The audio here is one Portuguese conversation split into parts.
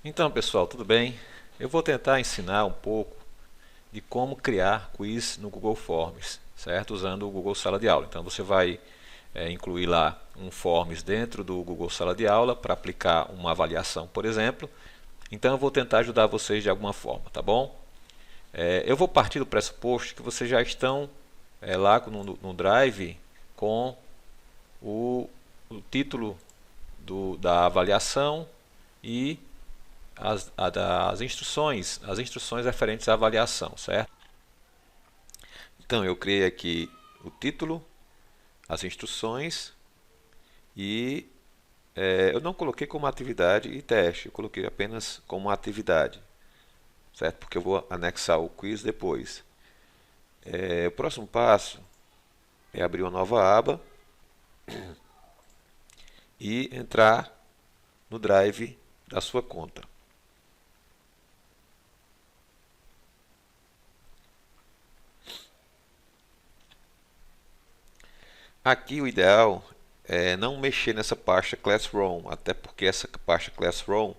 Então, pessoal, tudo bem? Eu vou tentar ensinar um pouco de como criar quiz no Google Forms, certo? Usando o Google Sala de Aula. Então, você vai incluir lá um Forms dentro do Google Sala de Aula para aplicar uma avaliação, por exemplo. Então, eu vou tentar ajudar vocês de alguma forma, tá bom? Eu vou partir do pressuposto que vocês já estão lá no Drive com o, o título da avaliação e as instruções referentes à avaliação, certo? Então eu criei aqui o título, as instruções e eu não coloquei como atividade e teste, eu coloquei apenas como atividade, certo? Porque eu vou anexar o quiz depois. O próximo passo é abrir uma nova aba e entrar no Drive da sua conta. Aqui o ideal é não mexer nessa pasta Classroom, até porque essa pasta Classroom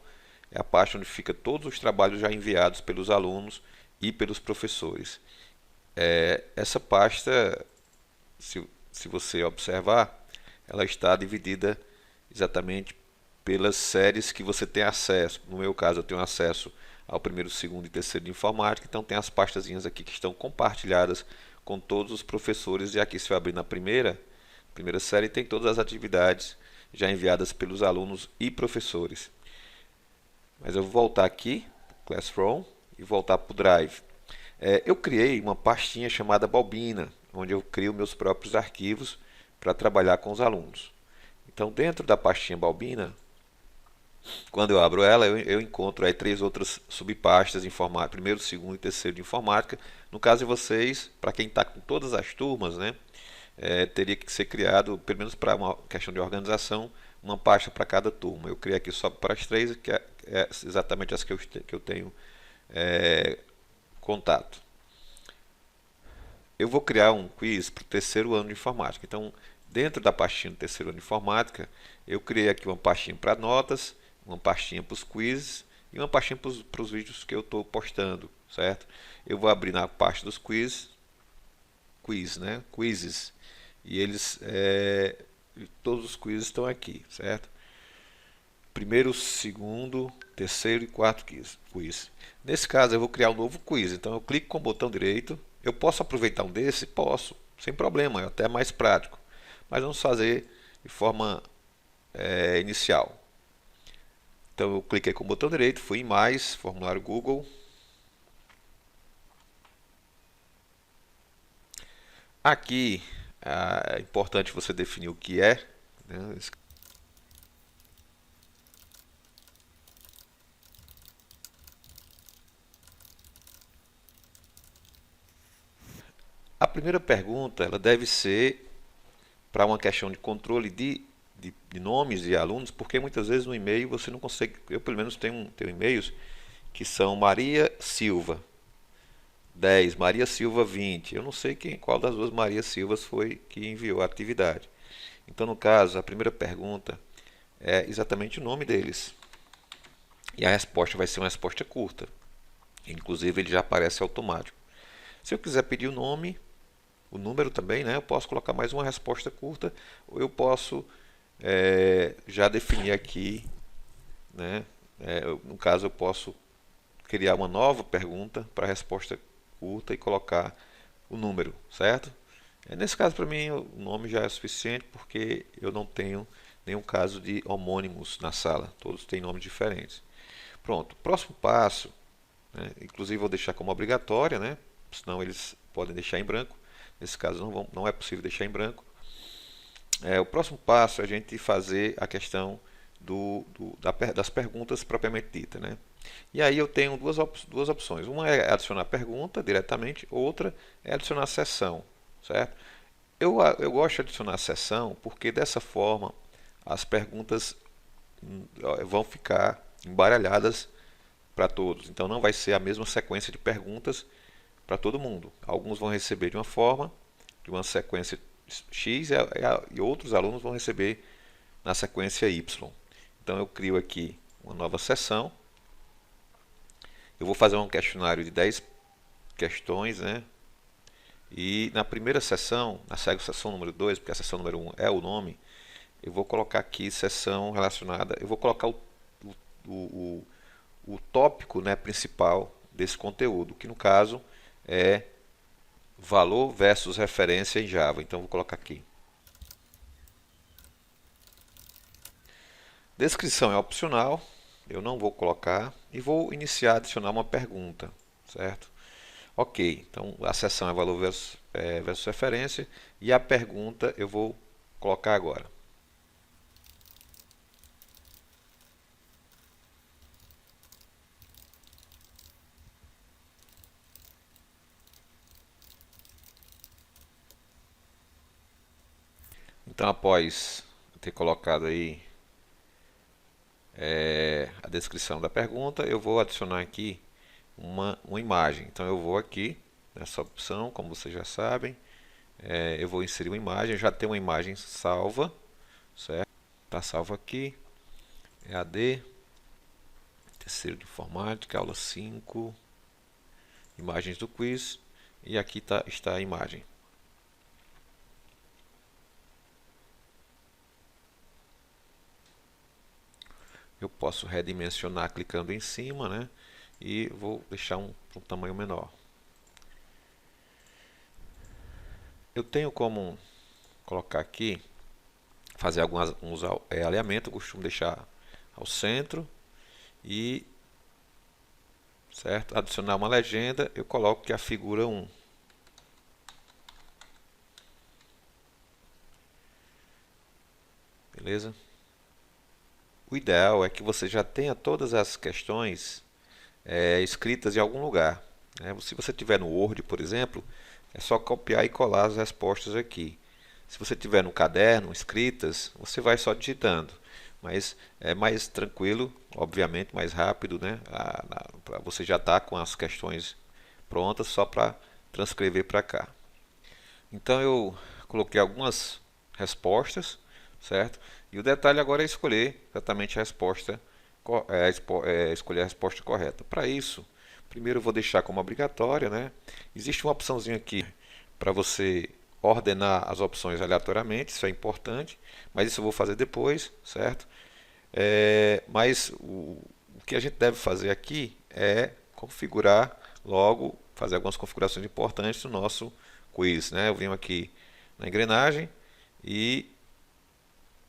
é a pasta onde fica todos os trabalhos já enviados pelos alunos e pelos professores. Essa pasta, se você observar, ela está dividida exatamente pelas séries que você tem acesso. No meu caso, eu tenho acesso ao primeiro, segundo e terceiro de informática, então tem as pastazinhas aqui que estão compartilhadas com todos os professores. E aqui, se eu abrir na primeira série, tem todas as atividades já enviadas pelos alunos e professores. Mas eu vou voltar aqui, Classroom, e voltar para o Drive. Eu criei uma pastinha chamada Balbina, onde eu crio meus próprios arquivos para trabalhar com os alunos. Então, dentro da pastinha Balbina, quando eu abro ela, eu encontro aí três outras subpastas, primeiro, segundo e terceiro de informática. No caso de vocês, para quem está com todas as turmas, né, teria que ser criado, pelo menos para uma questão de organização, uma pasta para cada turma. Eu criei aqui só para as três, que é exatamente as que eu tenho contato. Eu vou criar um quiz para o terceiro ano de informática. Então, dentro da pastinha do terceiro ano de informática, eu criei aqui uma pastinha para notas, uma pastinha para os quizzes e uma pastinha para os vídeos que eu estou postando, certo? Eu vou abrir na pasta dos quizzes, e todos os quizzes estão aqui, certo? Primeiro, segundo, terceiro e quarto quiz. Nesse caso, eu vou criar um novo quiz. Então, eu clico com o botão direito. Eu posso aproveitar um desse? Posso, sem problema, é até mais prático. Mas vamos fazer de forma inicial. Então, eu cliquei com o botão direito, fui em mais, formulário Google. Aqui é importante você definir o que é, né? A primeira pergunta ela deve ser para uma questão de controle de nomes de alunos, porque muitas vezes no e-mail você não consegue. Eu, pelo menos, tenho e-mails que são Maria Silva 10, Maria Silva 20. Eu não sei qual das duas Maria Silvas foi que enviou a atividade. Então, no caso, a primeira pergunta é exatamente o nome deles. E a resposta vai ser uma resposta curta. Inclusive, ele já aparece automático. Se eu quiser pedir o nome, o número também, né? Eu posso colocar mais uma resposta curta, ou eu posso já definir aqui, né? No caso, eu posso criar uma nova pergunta para a resposta curta e colocar o número, certo? Nesse caso, para mim, o nome já é suficiente, porque eu não tenho nenhum caso de homônimos na sala, todos têm nomes diferentes. Pronto, próximo passo, né? Inclusive vou deixar como obrigatória, né? Senão eles podem deixar em branco. Nesse caso não é possível deixar em branco. O próximo passo é a gente fazer a questão das perguntas propriamente dita, né? E aí eu tenho duas opções. Uma é adicionar pergunta diretamente, outra é adicionar sessão, certo? Eu gosto de adicionar sessão porque dessa forma as perguntas vão ficar embaralhadas para todos. Então não vai ser a mesma sequência de perguntas para todo mundo. Alguns vão receber de uma forma, de uma sequência X, e outros alunos vão receber na sequência Y. Então eu crio aqui uma nova seção Eu vou fazer um questionário de 10 questões, né? E na primeira sessão, na sessão número 2, porque a sessão número 1 é o nome, eu vou colocar aqui sessão relacionada, eu vou colocar o, o tópico, né, principal desse conteúdo, que no caso é valor versus referência em Java. Então vou colocar aqui. Descrição é opcional, eu não vou colocar e vou iniciar, adicionar uma pergunta, certo? Ok, então a seção é valor versus referência e a pergunta eu vou colocar agora. Então, após ter colocado aí a descrição da pergunta, eu vou adicionar aqui uma imagem. Então, eu vou aqui nessa opção, como vocês já sabem, eu vou inserir uma imagem. Eu já tenho uma imagem salva, certo? Está salvo aqui. EAD, terceiro de informática, aula 5, imagens do quiz. E aqui está a imagem. Eu posso redimensionar clicando em cima, né? E vou deixar um tamanho menor. Eu tenho como colocar aqui, fazer alguns alinhamentos, eu costumo deixar ao centro e, certo? Adicionar uma legenda, eu coloco que é a figura 1. Beleza? O ideal é que você já tenha todas as questões escritas em algum lugar, né? Se você tiver no Word, por exemplo, é só copiar e colar as respostas aqui. Se você tiver no caderno escritas, você vai só digitando, mas é mais tranquilo, obviamente mais rápido, né? Você já está com as questões prontas só para transcrever para cá. Então eu coloquei algumas respostas, certo? E o detalhe agora é escolher exatamente a resposta, escolher a resposta correta. Para isso, primeiro eu vou deixar como obrigatória, né? Existe uma opçãozinha aqui para você ordenar as opções aleatoriamente, isso é importante, mas isso eu vou fazer depois, certo? Mas o que a gente deve fazer aqui é configurar logo, fazer algumas configurações importantes do nosso quiz, né? Eu venho aqui na engrenagem e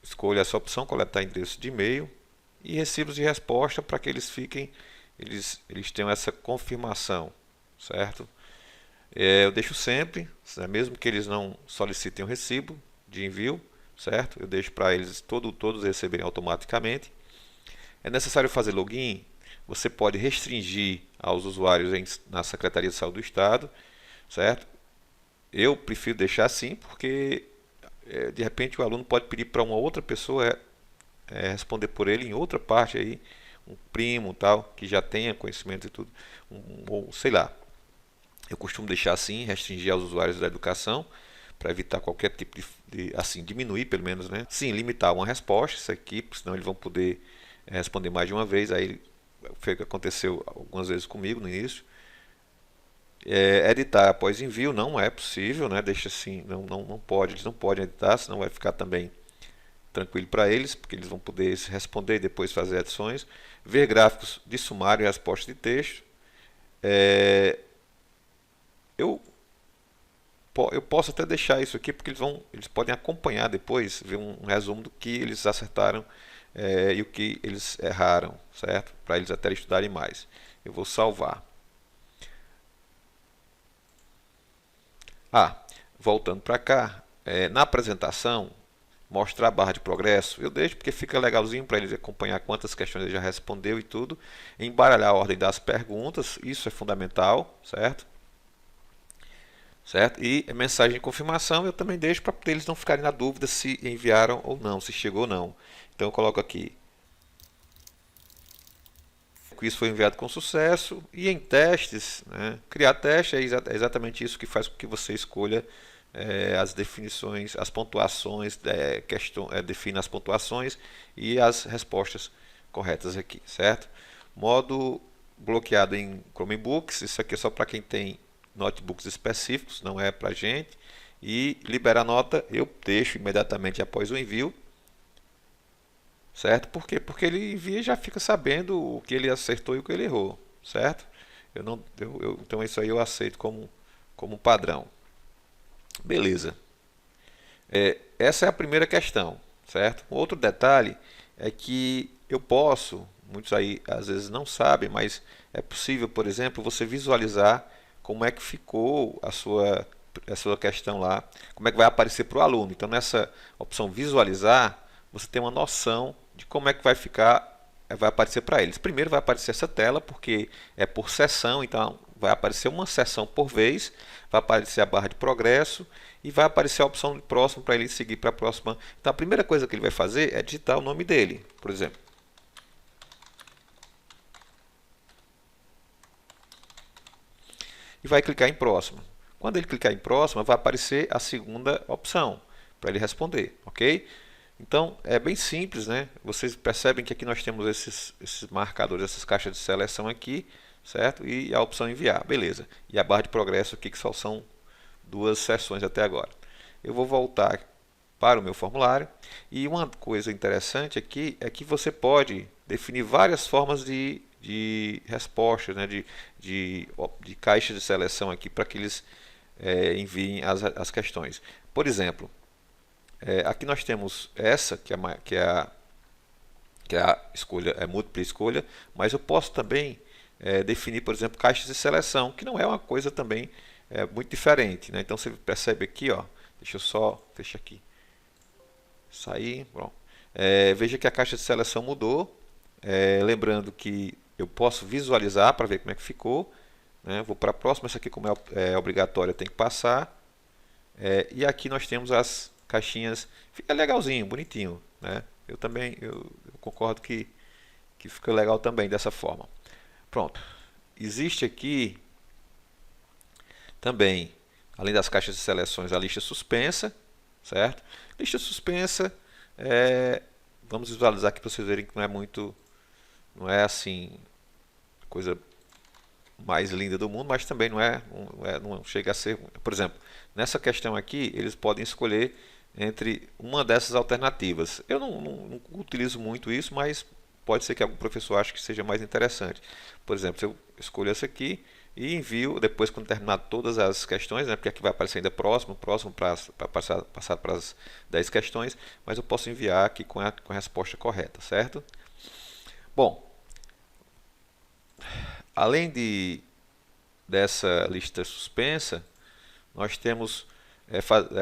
escolho essa opção, coletar endereço de e-mail e recibos de resposta para que eles fiquem, eles tenham essa confirmação, certo? Eu deixo sempre, né, mesmo que eles não solicitem o recibo de envio, certo? Eu deixo para eles todos receberem automaticamente. É necessário fazer login? Você pode restringir aos usuários na Secretaria de Saúde do Estado, certo? Eu prefiro deixar assim porque de repente o aluno pode pedir para uma outra pessoa responder por ele em outra parte aí, um primo tal, que já tenha conhecimento e tudo, ou sei lá. Eu costumo deixar assim, restringir aos usuários da educação, para evitar qualquer tipo assim, diminuir pelo menos, né? Sim, limitar uma resposta, isso aqui, senão eles vão poder responder mais de uma vez. Aí foi o que aconteceu algumas vezes comigo no início. Editar após envio não é possível, né? Deixa assim, não pode, eles não podem editar, senão vai ficar também tranquilo para eles, porque eles vão poder responder e depois fazer adições. Ver gráficos de sumário e resposta de texto. Eu posso até deixar isso aqui porque eles podem acompanhar depois, ver um resumo do que eles acertaram e o que eles erraram, certo? Para eles até estudarem mais. Eu vou salvar. Voltando para cá, na apresentação, mostrar a barra de progresso, eu deixo porque fica legalzinho para eles acompanhar quantas questões ele já respondeu e tudo. Embaralhar a ordem das perguntas, isso é fundamental, certo? Certo? E mensagem de confirmação eu também deixo para eles não ficarem na dúvida se enviaram ou não, se chegou ou não. Então eu coloco aqui: o quiz foi enviado com sucesso. E em testes, né, criar teste é exatamente isso que faz com que você escolha as definições, as pontuações, define as pontuações e as respostas corretas aqui, certo? Modo bloqueado em Chromebooks. Isso aqui é só para quem tem notebooks específicos, não é para gente. E libera a nota, eu deixo imediatamente após o envio, certo? Por quê? Porque ele envia e já fica sabendo o que ele acertou e o que ele errou, certo? Eu não, então isso aí eu aceito como padrão. Beleza. Essa é a primeira questão, certo? Um outro detalhe é que eu posso, muitos aí às vezes não sabem, mas é possível, por exemplo, você visualizar como é que ficou a sua questão lá, como é que vai aparecer para o aluno. Então, nessa opção visualizar, você tem uma noção de como é que vai ficar, vai aparecer para eles. Primeiro vai aparecer essa tela, porque é por sessão, então vai aparecer uma sessão por vez, vai aparecer a barra de progresso e vai aparecer a opção de próximo para ele seguir para a próxima. Então, a primeira coisa que ele vai fazer é digitar o nome dele, por exemplo. E vai clicar em próximo. Quando ele clicar em próxima, vai aparecer a segunda opção para ele responder, ok? Então é bem simples, né? Vocês percebem que aqui nós temos esses marcadores, essas caixas de seleção aqui, certo? E a opção enviar, beleza. E a barra de progresso aqui, que só são duas sessões até agora. Eu vou voltar para o meu formulário. E uma coisa interessante aqui é que você pode definir várias formas de respostas, né? de caixas de seleção aqui para que eles enviem as questões. Por exemplo, aqui nós temos essa, que é a escolha, múltipla escolha, mas eu posso também definir, por exemplo, caixas de seleção, que não é uma coisa também muito diferente, né? Então você percebe aqui, ó, deixa eu só fechar aqui, sair, bom. Veja que a caixa de seleção mudou, lembrando que eu posso visualizar para ver como é que ficou, né? Vou para a próxima, essa aqui como é obrigatória tem que passar, e aqui nós temos as caixinhas, fica legalzinho, bonitinho, né? Eu concordo que fica legal também dessa forma. Pronto. Existe aqui também, além das caixas de seleções, a lista suspensa, certo? Lista suspensa, vamos visualizar aqui para vocês verem que não é assim, coisa mais linda do mundo, mas também não chega a ser, por exemplo, nessa questão aqui, eles podem escolher entre uma dessas alternativas. Eu não utilizo muito isso, mas pode ser que algum professor ache que seja mais interessante. Por exemplo, se eu escolho essa aqui e envio, depois quando terminar todas as questões, né, porque aqui vai aparecer ainda próximo para passar para as 10 questões, mas eu posso enviar aqui com a resposta correta, certo? Bom, além dessa lista suspensa, nós temos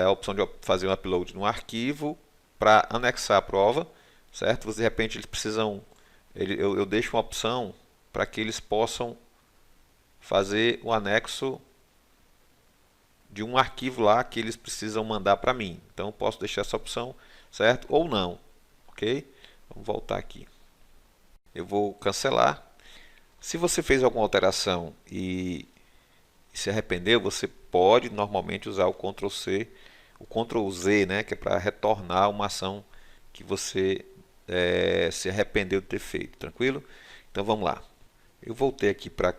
a opção de fazer um upload no arquivo para anexar a prova, certo? De repente eles precisam, eu deixo uma opção para que eles possam fazer o anexo de um arquivo lá que eles precisam mandar para mim. Então eu posso deixar essa opção, certo? Ou não, ok? Vamos voltar aqui. Eu vou cancelar. Se você fez alguma alteração e se arrependeu, você pode normalmente usar o Ctrl C, o Ctrl Z, né, que é para retornar uma ação que você se arrependeu de ter feito, tranquilo? Então vamos lá. Eu voltei aqui para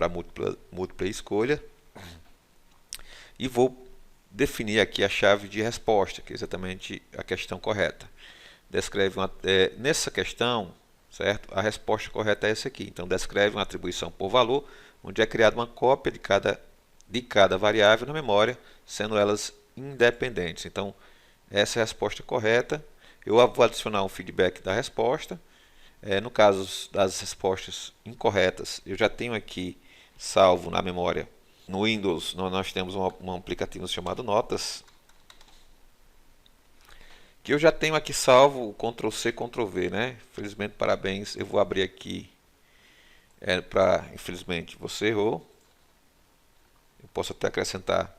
múltipla escolha e vou definir aqui a chave de resposta, que é exatamente a questão correta. Descreve nessa questão, certo? A resposta correta é essa aqui. Então descreve uma atribuição por valor, onde é criada uma cópia de cada variável na memória, sendo elas independentes. Então, essa é a resposta correta. Eu vou adicionar um feedback da resposta. No caso das respostas incorretas, eu já tenho aqui salvo na memória. No Windows, nós temos um aplicativo chamado Notas, que eu já tenho aqui salvo o Ctrl C, Ctrl V, né? Infelizmente, parabéns. Eu vou abrir aqui infelizmente, você errou. Eu posso até acrescentar: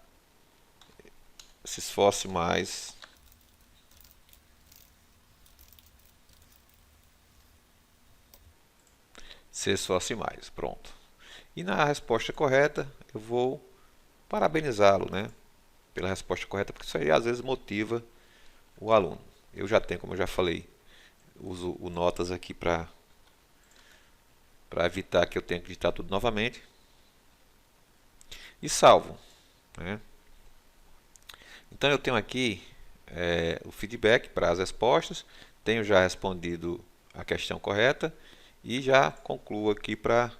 se esforce mais. Se esforce mais. Pronto. E na resposta correta, eu vou parabenizá-lo, né? Pela resposta correta, porque isso aí às vezes motiva o aluno. Eu já tenho, como eu já falei, uso o Notas aqui para para evitar que eu tenha que digitar tudo novamente. E salvo, né? Então eu tenho aqui o feedback para as respostas, tenho já respondido a questão correta e já concluo aqui para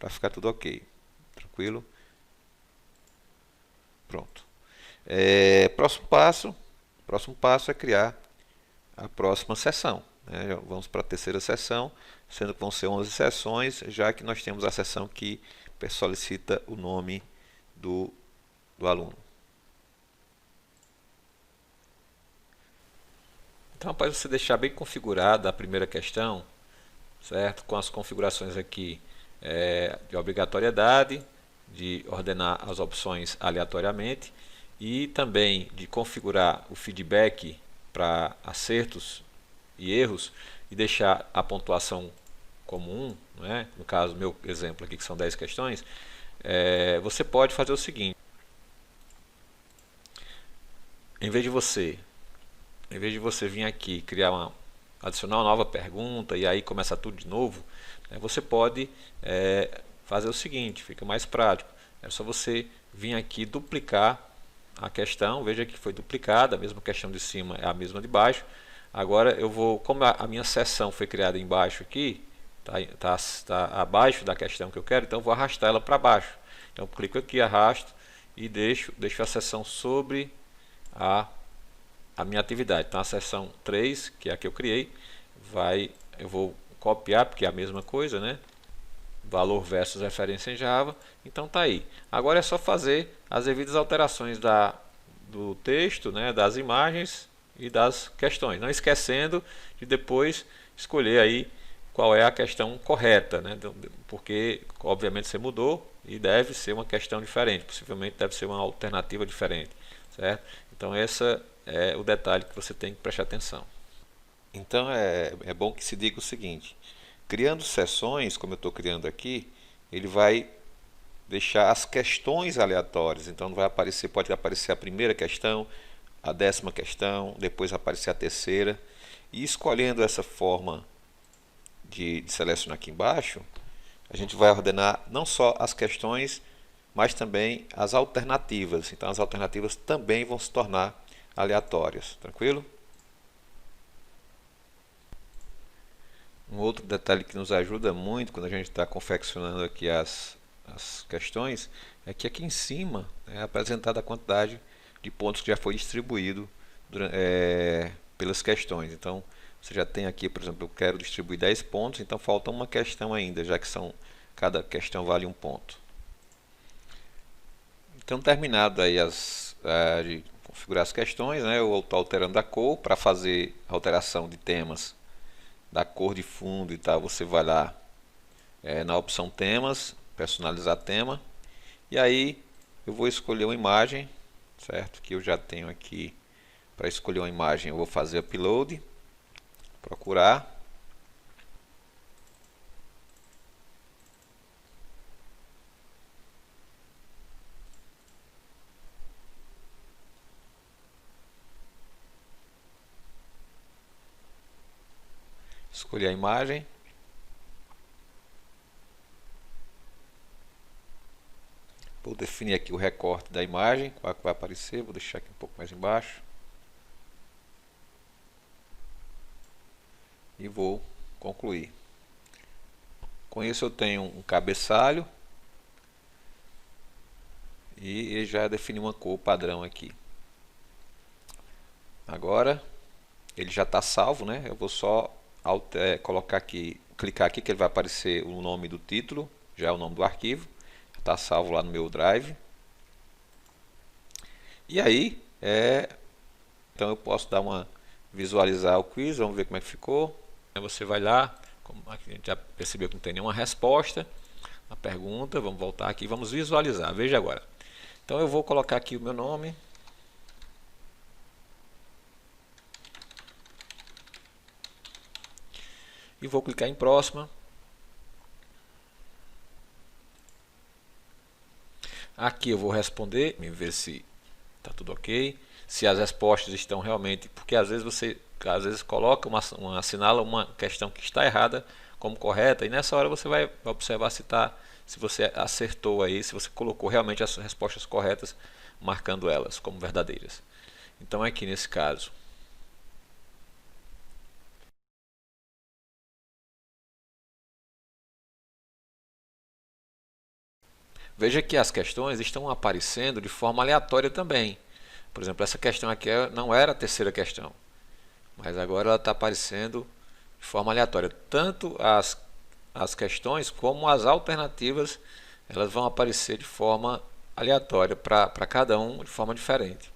ficar tudo ok. Tranquilo? Pronto. Próximo passo é criar a próxima sessão, né? Vamos para a terceira sessão, sendo que vão ser 11 sessões, já que nós temos a sessão que solicita o nome do aluno. Então, após você deixar bem configurada a primeira questão, certo? Com as configurações aqui de obrigatoriedade, de ordenar as opções aleatoriamente e também de configurar o feedback para acertos e erros e deixar a pontuação como 1, né? No caso, meu exemplo aqui que são 10 questões, você pode fazer o seguinte: em vez de você vir aqui criar adicionar uma nova pergunta e aí começar tudo de novo, né, você pode fazer o seguinte, fica mais prático. É só você vir aqui duplicar a questão, veja que foi duplicada, a mesma questão de cima é a mesma de baixo. Agora eu vou, como a minha seção foi criada embaixo aqui, tá abaixo da questão que eu quero, então eu vou arrastar ela para baixo. Então eu clico aqui, arrasto e deixo a seção sobre a minha atividade. Então a seção 3, que é a que eu criei, eu vou copiar, porque é a mesma coisa, né? Valor versus referência em Java. Então tá aí. Agora é só fazer as devidas alterações do texto, né? Das imagens e das questões. Não esquecendo de depois escolher aí qual é a questão correta, né? Porque obviamente você mudou e deve ser uma questão diferente. Possivelmente deve ser uma alternativa diferente, certo? Então essa é o detalhe que você tem que prestar atenção. Então é bom que se diga o seguinte: criando sessões, como eu estou criando aqui, ele vai deixar as questões aleatórias. Então vai aparecer, pode aparecer a primeira questão, a 10ª questão, depois aparecer a terceira. E escolhendo essa forma de selecionar aqui embaixo, a gente vai ordenar não só as questões, mas também as alternativas. Então as alternativas também vão se tornar aleatórias, tranquilo? Um outro detalhe que nos ajuda muito quando a gente está confeccionando aqui as questões é que aqui em cima é apresentada a quantidade de pontos que já foi distribuído pelas questões. Então você já tem aqui, por exemplo, eu quero distribuir 10 pontos, então falta uma questão ainda, já que cada questão vale um ponto. Então, terminado aí de configurar as questões, né, eu estou alterando a cor. Para fazer alteração de temas da cor de fundo e tal, você vai lá na opção temas, personalizar tema, e aí eu vou escolher uma imagem, certo? Que eu já tenho aqui. Para escolher uma imagem eu vou fazer upload, procurar, escolher a imagem, vou definir aqui o recorte da imagem, qual que vai aparecer, vou deixar aqui um pouco mais embaixo e vou concluir. Com isso eu tenho um cabeçalho e ele já definiu uma cor padrão aqui. Agora ele já está salvo, né? Eu vou só colocar aqui, clicar aqui que ele vai aparecer o nome do título, já é o nome do arquivo, está salvo lá no meu drive. E aí então eu posso visualizar o quiz, vamos ver como é que ficou. Aí você vai lá, como a gente já percebeu que não tem nenhuma resposta a pergunta, vamos voltar aqui, vamos visualizar. Veja agora. Então eu vou colocar aqui o meu nome. E vou clicar em próxima. Aqui eu vou responder, ver se está tudo ok, se as respostas estão realmente, porque às vezes você coloca assinala uma questão que está errada como correta, e nessa hora você vai observar se você acertou aí, se você colocou realmente as respostas corretas, marcando elas como verdadeiras. Então aqui nesse caso, veja que as questões estão aparecendo de forma aleatória também. Por exemplo, essa questão aqui não era a terceira questão, mas agora ela está aparecendo de forma aleatória. Tanto as questões como as alternativas, elas vão aparecer de forma aleatória para cada um de forma diferente.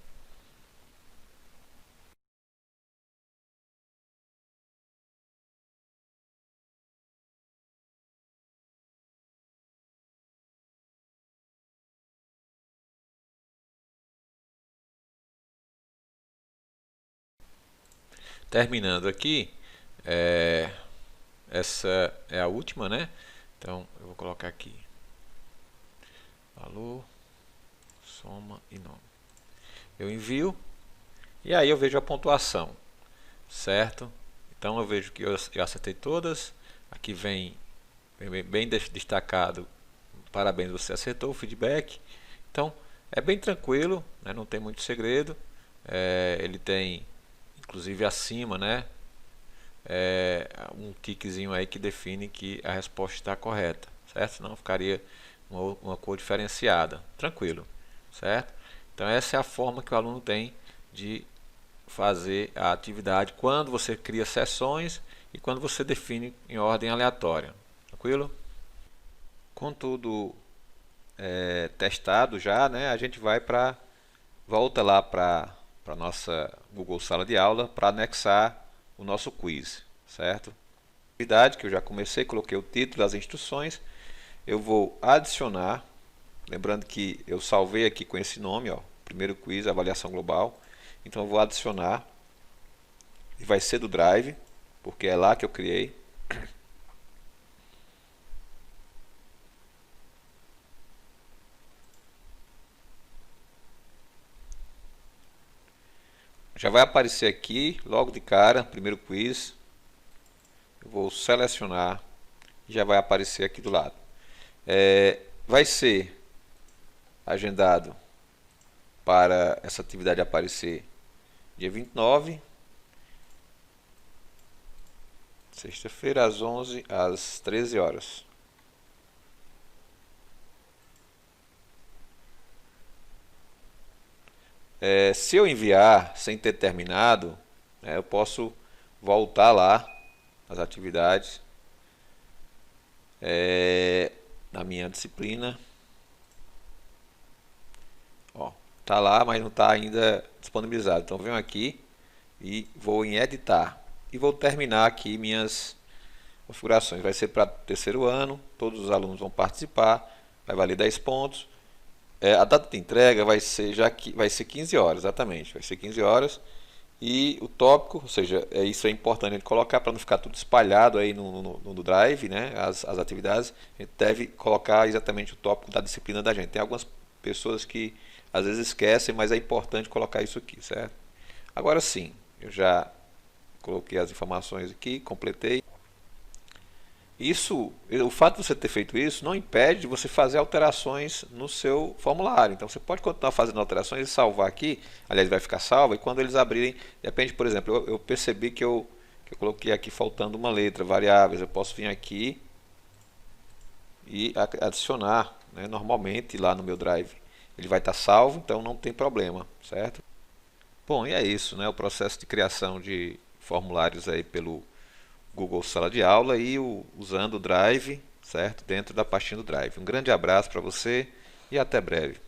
Terminando aqui, é, essa é a última, né? Então eu vou colocar aqui valor, soma e nome. Eu envio e aí eu vejo a pontuação, certo? Então eu vejo que eu acertei todas. Aqui vem bem destacado: parabéns, você acertou o feedback. Então é bem tranquilo, né? Não tem muito segredo. Ele tem inclusive acima, né, um tiquezinho aí que define que a resposta está correta, certo? Senão ficaria uma cor diferenciada. Tranquilo, certo? Então essa é a forma que o aluno tem de fazer a atividade quando você cria sessões e quando você define em ordem aleatória. Tranquilo? Com tudo testado já, né, a gente vai para volta lá para nossa Google Sala de Aula para anexar o nosso quiz, certo? Atividade que eu já comecei, coloquei o título, as instruções. Eu vou adicionar, lembrando que eu salvei aqui com esse nome, ó, primeiro quiz, avaliação global. Então eu vou adicionar e vai ser do Drive, porque é lá que eu criei. Já vai aparecer aqui, logo de cara, primeiro quiz. Eu vou selecionar e já vai aparecer aqui do lado. Vai ser agendado para essa atividade aparecer dia 29, sexta-feira, às 13 horas. Se eu enviar sem ter terminado, eu posso voltar lá às atividades na minha disciplina. Ó, tá lá, mas não está ainda disponibilizado. Então venho aqui e vou em editar e vou terminar aqui minhas configurações. Vai ser para terceiro ano, todos os alunos vão participar, vai valer 10 pontos. A data de entrega vai ser vai ser 15 horas, exatamente, vai ser 15 horas. E o tópico, ou seja, isso é importante a gente colocar para não ficar tudo espalhado aí no Drive, né? As atividades, a gente deve colocar exatamente o tópico da disciplina da gente. Tem algumas pessoas que às vezes esquecem, mas é importante colocar isso aqui, certo? Agora sim, eu já coloquei as informações aqui, completei. O fato de você ter feito isso não impede de você fazer alterações no seu formulário. Então você pode continuar fazendo alterações e salvar aqui. Aliás, vai ficar salvo. E quando eles abrirem, depende, por exemplo, eu percebi que eu coloquei aqui faltando uma letra, variáveis. Eu posso vir aqui e adicionar, né, normalmente lá no meu Drive. Ele vai estar salvo, então não tem problema, certo? Bom, e é isso, né? O processo de criação de formulários aí pelo Google Sala de Aula e usando o Drive, certo? Dentro da pastinha do Drive. Um grande abraço para você e até breve.